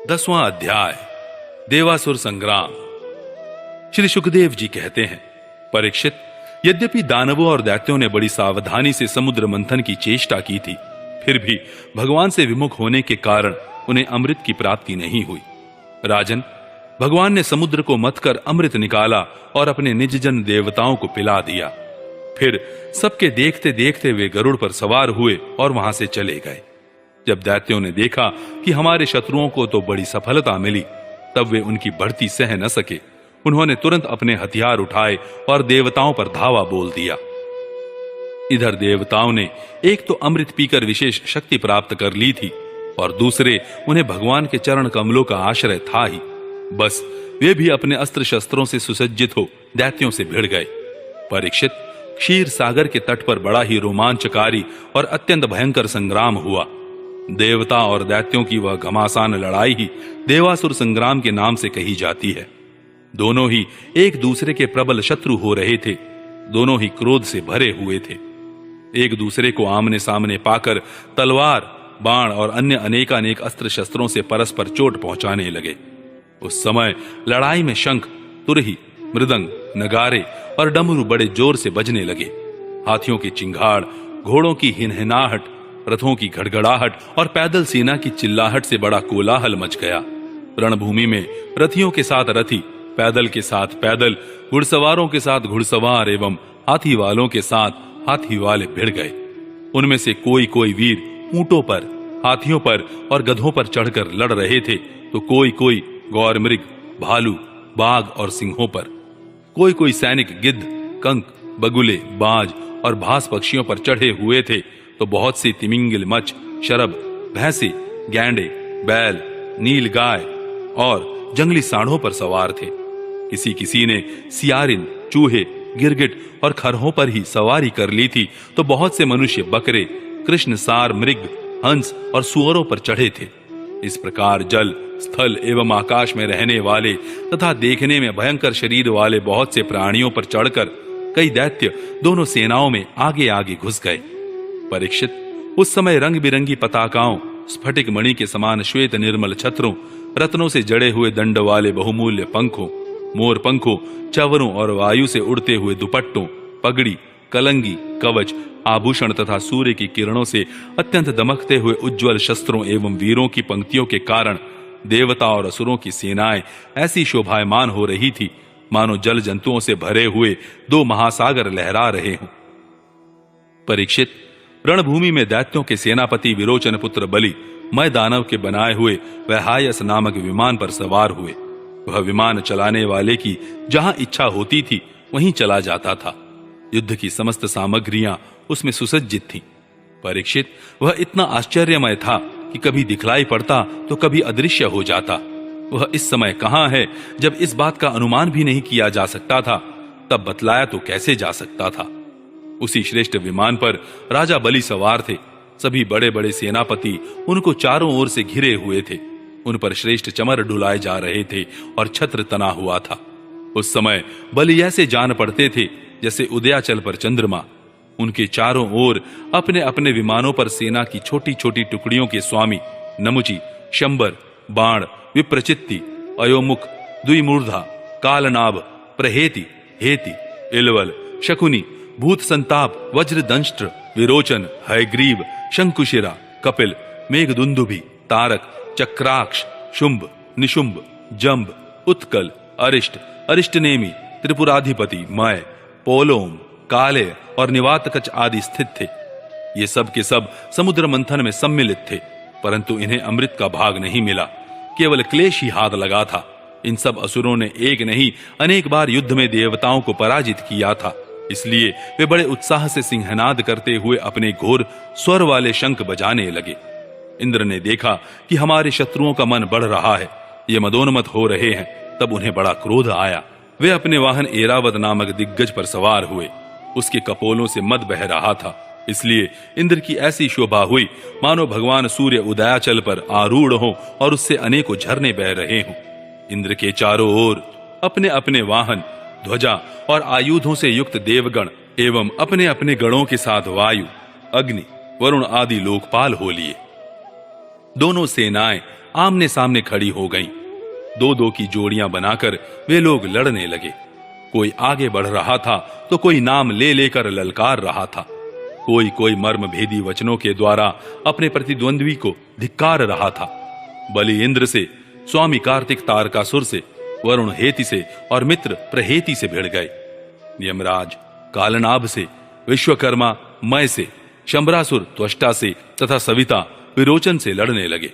10वां अध्याय देवासुर संग्राम। श्री सुखदेव जी कहते हैं, परीक्षित, यद्यपि दानवों और दैत्यों ने बड़ी सावधानी से समुद्र मंथन की चेष्टा की थी, फिर भी भगवान से विमुख होने के कारण उन्हें अमृत की प्राप्ति नहीं हुई। राजन, भगवान ने समुद्र को मथकर अमृत निकाला और अपने निज जन देवताओं को पिला दिया। फिर सबके देखते देखते वे गरुड़ पर सवार हुए और वहां से चले गए। जब दैत्यों ने देखा कि हमारे शत्रुओं को तो बड़ी सफलता मिली, तब वे उनकी बढ़ती सह न सके। उन्होंने तुरंत अपने हथियार उठाए और देवताओं पर धावा बोल दिया। इधर देवताओं ने एक तो अमृत पीकर विशेष शक्ति प्राप्त कर ली थी और दूसरे उन्हें भगवान के चरण कमलों का आश्रय था ही। बस वे भी अपने अस्त्र शस्त्रों से सुसज्जित हो दैत्यों से भिड़ गए। परीक्षित, क्षीर सागर के तट पर बड़ा ही रोमांचकारी और अत्यंत भयंकर संग्राम हुआ। देवता और दैत्यों की वह घमासान लड़ाई ही देवासुर संग्राम के नाम से कही जाती है। दोनों ही एक दूसरे के प्रबल शत्रु हो रहे थे। दोनों ही क्रोध से भरे हुए थे। एक दूसरे को आमने सामने पाकर तलवार, बाण और अन्य अनेकानेक अस्त्र शस्त्रों से परस्पर चोट पहुंचाने लगे। उस समय लड़ाई में शंख, तुरही, मृदंग, नगारे और डमरू बड़े जोर से बजने लगे। हाथियों की चिंगाड़, घोड़ों की हिनहिनाहट, रथों की घड़घड़ाहट और पैदल सेना की चिल्लाहट से बड़ा कोलाहल मच गया। रणभूमि में रथियों के साथ रथी, पैदल के साथ पैदल, घुड़सवारों के साथ घुड़सवार एवं हाथी वालों के साथ हाथी वाले भिड़ गए। उनमें से कोई कोई वीर ऊंटों पर, हाथियों पर और गधों पर चढ़कर लड़ रहे थे, तो कोई कोई गौर मृग, भालू, बाघ और सिंहों पर। कोई कोई सैनिक गिद्ध, कंक, बगुले, बाज और भास पक्षियों पर चढ़े हुए थे, तो बहुत सी तिमिंगिल, मच, शरभ, भैंसे, गैंडे, बैल, नील गाय और जंगली सांडों पर सवार थे। किसी किसी ने सियारिन, चूहे, गिरगिट और खरहों पर ही सवारी कर ली थी, तो बहुत से मनुष्य बकरे, कृष्ण, सार, मृग, हंस और सुअरों पर चढ़े थे। इस प्रकार जल, स्थल एवं आकाश में रहने वाले तथा देखने में भयंकर शरीर वाले बहुत से प्राणियों पर चढ़कर कई दैत्य दोनों सेनाओं में आगे आगे घुस गए। परीक्षित, उस समय रंग बिरंगी पताकाओं, स्फटिक मणि के समान श्वेत निर्मल छत्रों, रत्नों से जड़े हुए दंड वाले बहुमूल्य पंखों, मोर पंखों, चवरों और वायु से उड़ते हुए दुपट्टों, पगड़ी, कलंगी, कवच, आभूषण तथा सूर्य की किरणों से अत्यंत दमकते हुए उज्ज्वल शस्त्रों एवं वीरों की पंक्तियों के कारण देवता और असुरों की सेनाएं ऐसी शोभायमान हो रही थी, मानो जल जंतुओं से भरे हुए दो महासागर लहरा रहे हों। परीक्षित, रणभूमि में दैत्यों के सेनापति विरोचन पुत्र बलि मय दानव के बनाए हुए वहायस नामक विमान पर सवार हुए। वह विमान चलाने वाले की जहां इच्छा होती थी वहीं चला जाता था। युद्ध की समस्त सामग्रियां उसमें सुसज्जित थीं। परीक्षित, वह इतना आश्चर्यमय था कि कभी दिखलाई पड़ता तो कभी अदृश्य हो जाता। वह इस समय कहां है, जब इस बात का अनुमान भी नहीं किया जा सकता था, तब बतलाया तो कैसे जा सकता था। उसी श्रेष्ठ विमान पर राजा बलि सवार थे। सभी बड़े बड़े सेनापति उनको चारों ओर से घिरे हुए थे। उन पर श्रेष्ठ चमर डुलाए जा रहे थे और छत्र तना हुआ था। उस समय बलि ऐसे जान पड़ते थे जैसे उदयाचल पर चंद्रमा। उनके चारों ओर अपने अपने विमानों पर सेना की छोटी छोटी टुकड़ियों के स्वामी नमुची, शंबर, बाण, विप्रचित्ति, अयोमुख, द्विमूर्धा, कालनाभ, प्रहेति, हेति, इलवल, शकुनी, भूत संताप, वज्रदंष्ट्र, विरोचन, हयग्रीव, शंकुशिरा, कपिल, मेघदुंदुभि, तारक, चक्राक्ष, शुंभ, निशुंभ, जंब, उत्कल, अरिष्ट, अरिष्टनेमी, त्रिपुराधिपति, मय, पोलोम, काले और निवातकच आदि स्थित थे। ये सब के सब समुद्र मंथन में सम्मिलित थे, परंतु इन्हें अमृत का भाग नहीं मिला। केवल क्लेश ही हाथ लगा था। इन सब असुरों ने एक नहीं अनेक बार युद्ध में देवताओं को पराजित किया था। इसलिए वे बड़े उत्साह से सिंहनाद करते हुए अपने घोर स्वर वाले शंख बजाने लगे। इंद्र ने देखा कि हमारे शत्रुओं का मन बढ़ रहा है, ये मदोन्मत हो रहे हैं, तब उन्हें बड़ा क्रोध आया। वे अपने वाहन ऐरावत नामक दिग्गज पर सवार हुए। उसके कपोलों से मद बह रहा था, इसलिए इंद्र की ऐसी शोभा हुई मानो भगवान सूर्य उदयाचल पर आरूढ़ हो और उससे अनेकों झरने बह रहे हों। इंद्र के चारों ओर अपने अपने वाहन, ध्वजा और आयुधों से युक्त देवगण एवं अपने अपने गणों के साथ वायु, अग्नि, वरुण आदि लोकपाल हो लिए। दोनों सेनाएं आमने सामने खड़ी हो गईं। दो दो की जोड़ियां बनाकर वे लोग लड़ने लगे। कोई आगे बढ़ रहा था तो कोई नाम ले लेकर ललकार रहा था। कोई कोई मर्म भेदी वचनों के द्वारा अपने प्रतिद्वंद्वी को धिक्कार रहा था। बलि इंद्र से, स्वामी कार्तिक तारकासुर से, वरुण हेति से और मित्र प्रहेति से भिड़ गए। यमराज कालनाभ से, विश्वकर्मा मय से, शंबरासुर त्वष्टा से तथा सविता विरोचन से लड़ने लगे।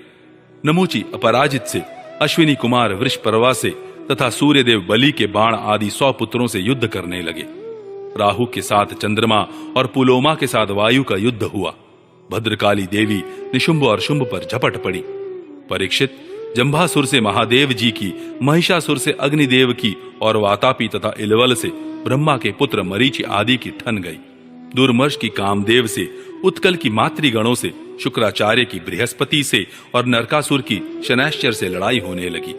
नमूची अपराजित से, अश्विनी कुमार वृषपर्वा से तथा सूर्यदेव बलि के बाण आदि 100 पुत्रों से युद्ध करने लगे। राहु के साथ चंद्रमा और पुलोमा के साथ वायु का युद्ध हुआ। भद्रकाली देवी निशुंभ और शुंभ पर झपट पड़ी। परीक्षित जंभासुर से महादेव जी की, महिषासुर से अग्निदेव की और वातापी तथा इलवल से ब्रह्मा के पुत्र मरीचि आदि की ठन गई। दुर्मर्ष की कामदेव से, उत्कल की मातृगणों से, शुक्राचार्य की बृहस्पति से और नरकासुर की शनैश्चर से लड़ाई होने लगी।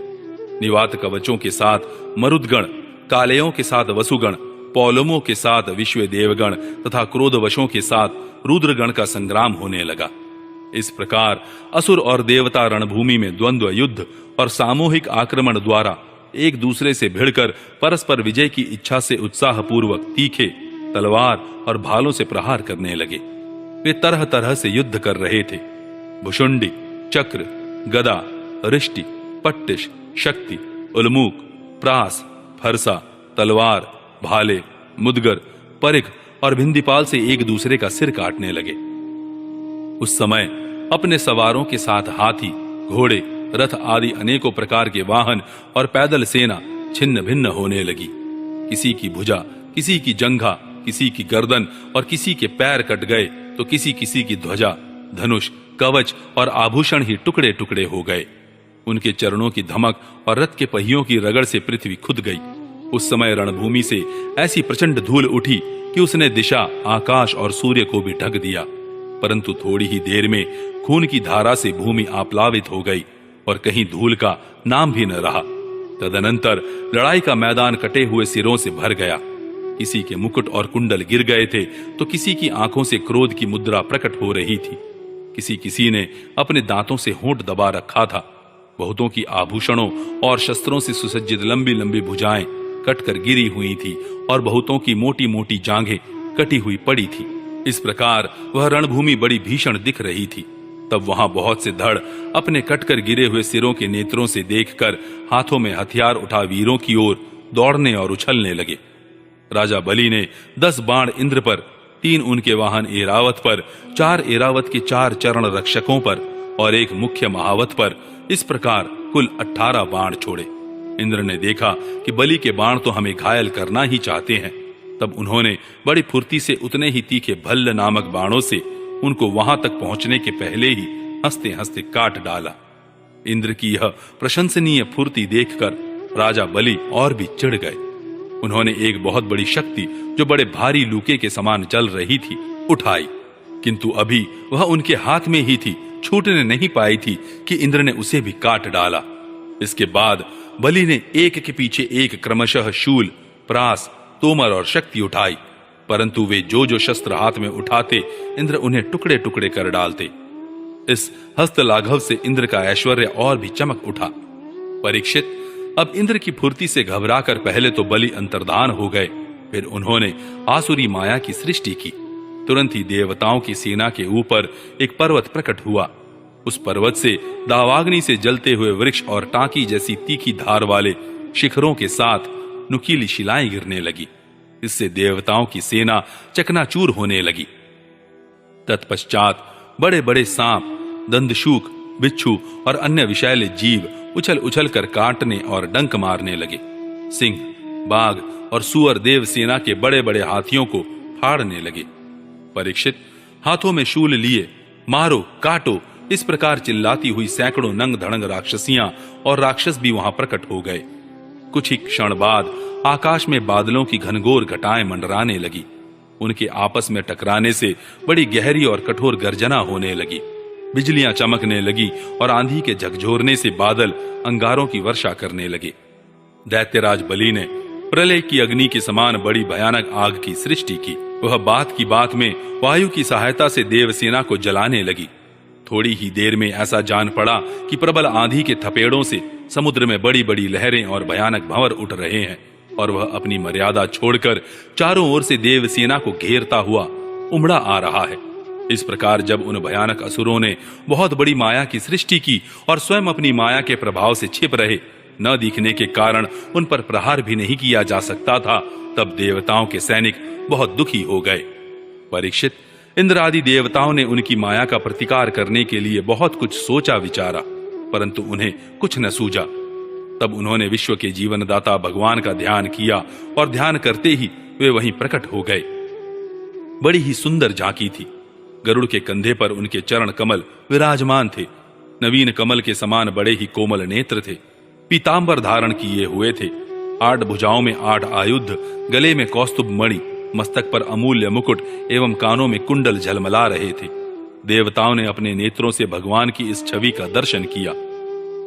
निवात कवचों के साथ मरुदगण, कालेयों के साथ वसुगण, पौलमों के साथ विश्व देवगण तथा क्रोधवशों के साथ रुद्रगण का संग्राम होने लगा। इस प्रकार असुर और देवता रणभूमि में द्वंद्व युद्ध और सामूहिक आक्रमण द्वारा एक दूसरे से भिड़कर परस्पर विजय की इच्छा से उत्साहपूर्वक तीखे तलवार और भालों से प्रहार करने लगे। वे तरह तरह से युद्ध कर रहे थे। भुषुंडी, चक्र, गदा, रिष्टि, पट्टिश, शक्ति, उल्मूक, प्रास, फरसा, तलवार, भाले, मुदगर, परिघ और भिंदीपाल से एक दूसरे का सिर काटने लगे। उस समय अपने सवारों के साथ हाथी, घोड़े, रथ आदि अनेकों प्रकार के वाहन और पैदल सेना छिन्न भिन्न होने लगी। किसी की भुजा, किसी की जंघा, किसी की गर्दन और किसी के पैर कट गए तो किसी किसी की ध्वजा, धनुष, कवच और आभूषण ही टुकड़े टुकड़े हो गए। उनके चरणों की धमक और रथ के पहियों की रगड़ से पृथ्वी खुद गई। उस समय रणभूमि से ऐसी प्रचंड धूल उठी कि उसने दिशा, आकाश और सूर्य को भी ढक दिया। परंतु थोड़ी ही देर में खून की धारा से भूमि आप्लावित हो गई और कहीं धूल का नाम भी न रहा। तदनंतर लड़ाई का मैदान कटे हुए सिरों से भर गया। किसी के मुकुट और कुंडल गिर गए थे तो किसी की आंखों से क्रोध की मुद्रा प्रकट हो रही थी। किसी किसी ने अपने दांतों से होंठ दबा रखा था। बहुतों की आभूषणों और शस्त्रों से सुसज्जित लंबी लंबी भुजाएं कटकर गिरी हुई थी और बहुतों की मोटी मोटी जांघें कटी हुई पड़ी थी। इस प्रकार वह रणभूमि बड़ी भीषण दिख रही थी। तब वहां बहुत से धड़ अपने कटकर गिरे हुए सिरों के नेत्रों से देखकर हाथों में हथियार उठा वीरों की ओर दौड़ने और उछलने लगे। राजा बलि ने 10 बाण इंद्र पर, 3 उनके वाहन एरावत पर, 4 एरावत के 4 चरण रक्षकों पर और 1 मुख्य महावत पर, इस प्रकार कुल 18 बाण छोड़े। इंद्र ने देखा कि बलि के बाण तो हमें घायल करना ही चाहते हैं। तब उन्होंने बड़ी फुर्ती से उतने ही तीखे भल्ल नामक बाणों से उनको वहां तक पहुंचने के पहले ही हंसते हंसते काट डाला। इंद्र की यह प्रशंसनीय फुर्ती देखकर राजा बलि और भी चिढ़ गए। उन्होंने एक बहुत बड़ी शक्ति जो बड़े भारी लूके के समान चल रही थी उठाई, किंतु अभी वह उनके हाथ में ही थी, छूटने नहीं पाई थी कि इंद्र ने उसे भी काट डाला। इसके बाद बलि ने एक के पीछे एक क्रमशः शूल, प्रास, तोमर और शक्ति उठाई, परंतु वे जो जो शस्त्र हाथ में उठाते इंद्र उन्हें टुकड़े टुकड़े कर डालते। इस हस्त लाघव से इंद्र का ऐश्वर्य और भी चमक उठा। परीक्षित अब इंद्र की फुर्ती से घबराकर पहले तो बलि अंतर्धान हो गए, फिर उन्होंने आसुरी माया की सृष्टि की। तुरंत ही देवताओं की सेना के ऊपर एक पर्वत प्रकट हुआ। उस पर्वत से दावाग्नि से जलते हुए वृक्ष और टांकी जैसी तीखी धार वाले शिखरों के साथ नुकीली शिलाएं गिरने लगी। इससे देवताओं की सेना चकनाचूर होने लगी। तत्पश्चात बड़े बड़े सांप, दंदशूक, बिच्छू और अन्य विषैले जीव उछल उछल कर काटने और डंक मारने लगे। सिंह, बाघ और सुअर देव सेना के बड़े बड़े हाथियों को फाड़ने लगे। परीक्षित हाथों में शूल लिए मारो, काटो, इस प्रकार चिल्लाती हुई सैकड़ों नंग धड़ंग राक्षसियां और राक्षस भी वहां प्रकट हो गए। कुछ ही क्षण बाद आकाश में बादलों की घनघोर घटाएं मंडराने लगी। उनके आपस में टकराने से बड़ी गहरी और कठोर गर्जना होने लगी। बिजलियां चमकने लगी और आंधी के झकझोरने से बादल अंगारों की वर्षा करने लगे। दैत्यराज बलि ने प्रलय की अग्नि के समान बड़ी भयानक आग की सृष्टि की। वह बात की बात में वायु की सहायता से देवसेना को जलाने लगी। थोड़ी ही देर में ऐसा जान पड़ा कि प्रबल आंधी के थपेड़ों से समुद्र में बड़ी बड़ी लहरें और भयानक भंवर उठ रहे हैं और वह अपनी मर्यादा छोड़कर चारों ओर से देवसेना को घेरता हुआ उमड़ा आ रहा है। इस प्रकार जब उन भयानक असुरों ने बहुत बड़ी माया की सृष्टि की और स्वयं अपनी माया के प्रभाव से छिप रहे, न दिखने के कारण उन पर प्रहार भी नहीं किया जा सकता था, तब देवताओं के सैनिक बहुत दुखी हो गए। परीक्षित, इंद्र आदि देवताओं ने उनकी माया का प्रतिकार करने के लिए बहुत कुछ सोचा विचारा, परंतु उन्हें कुछ न सूझा। तब उन्होंने विश्व के जीवनदाता भगवान का ध्यान किया और ध्यान करते ही वे वहीं प्रकट हो गए। बड़ी ही सुंदर झांकी थी। गरुड़ के कंधे पर उनके चरण कमल विराजमान थे। नवीन कमल के समान बड़े ही कोमल नेत्र थे। पीतांबर धारण किए हुए थे। 8 भुजाओं में 8 आयुध, गले में कौस्तुभ मणि, मस्तक पर अमूल्य मुकुट एवं कानों में कुंडल झलमला रहे थे। देवताओं ने अपने नेत्रों से भगवान की इस छवि का दर्शन किया।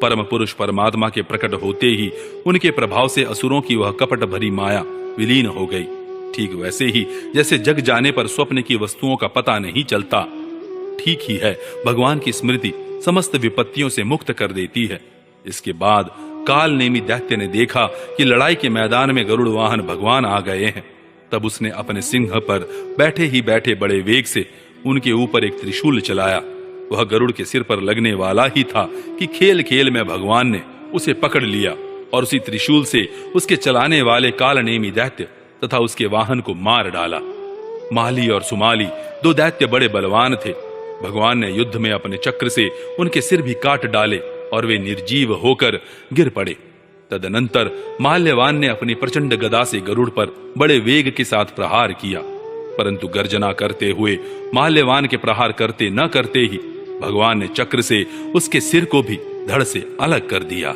परम पुरुष परमात्मा के प्रकट होते ही उनके प्रभाव से असुरों की वह कपट भरी माया विलीन हो गई। ठीक वैसे ही जैसे जग जाने पर स्वप्न की वस्तुओं का पता नहीं चलता, ठीक ही है भगवान की स्मृति समस्त विपत्तियों से मुक्त कर देती है। इसके बाद काल नेमी दैत्य ने देखा कि लड़ाई के मैदान में गरुड़ वाहन भगवान आ गए हैं। तब उसने अपने सिंह पर बैठे ही बैठे बड़े वेग से उनके ऊपर एक त्रिशूल चलाया। वह गरुड़ के सिर पर लगने वाला ही था कि खेल खेल में भगवान ने उसे पकड़ लिया और उसी त्रिशूल से उसके चलाने वाले कालनेमी दैत्य तथा उसके वाहन को मार डाला। माली और सुमाली 2 दैत्य बड़े बलवान थे। भगवान ने युद्ध में अपने चक्र से उनके सिर भी काट डाले और वे निर्जीव होकर गिर पड़े। तदनंतर माल्यवान ने अपनी प्रचंड गदा से गरुड़ पर बड़े वेग के साथ प्रहार किया, परंतु गर्जना करते हुए माल्यवान के प्रहार करते न करते ही भगवान ने चक्र से उसके सिर को भी धड़ से अलग कर दिया।